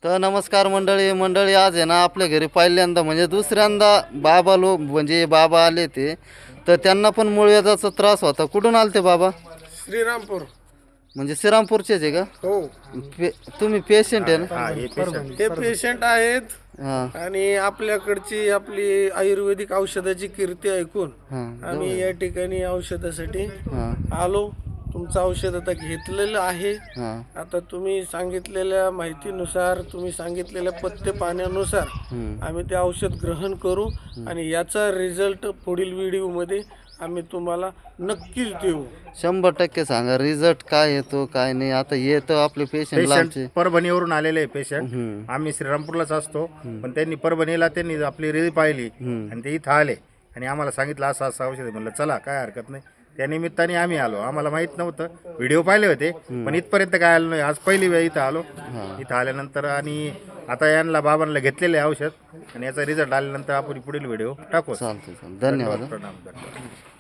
तर नमस्कार मंडळी आज आहे ना आपल्या घरी पहिल्यांदा म्हणजे दुसऱ्यांदा बाबा म्हणजे बाबा आले ते. तर त्यांना पण मूळव्याधाचा त्रास होता. कुठून आले ते बाबा? श्रीरामपूर. म्हणजे श्रीरामपूरचेच आहे का? हो, पे तुम्ही पेशंट आहे ना? हे पेशंट आहेत हां आणि आपल्याकडची आपली आयुर्वेदिक औषधाची कीर्ती ऐकून हां आम्ही या ठिकाणी औषधासाठी हां आलो. तुमचं औषध आता घेतलेलं आहे. हां आता तुम्ही सांगितलेल्या माहितीनुसार, तुम्ही सांगितलेल्या पथ्य पाण्यानुसार आम्ही ते औषध ग्रहण करू आणि याचा रिझल्ट पुढील व्हिडिओमध्ये आम्ही तुम्हाला नक्कीच देऊ. 100% सांगा रिझल्ट काय येतो काय नाही. आता येतं आपले पेशंट लांबचे. परभणीवरून आलेले पेशंट. आम्ही श्रीरामपूरलाच असतो, पण त्यांनी परभणीला त्यांनी आपली रील पाहिली आणि ते इथं आले आणि आम्हाला सांगितलं असं असं औषध आहे. म्हणलं चला काय हरकत नाही. त्या निमित्ताने आम्ही आलो. आम्हाला माहित नव्हतं, व्हिडिओ पाहिले होते पण इथपर्यंत काय आलो नाही. आज पहिली वेळ इथं आलो. इथं आल्यानंतर आणि आता यांना बाबांना घेतलेले औषध आणि याचा रिझल्ट आल्यानंतर आपण पुढील व्हिडिओ टाकू. चालतं धन्यवाद. प्रणाम.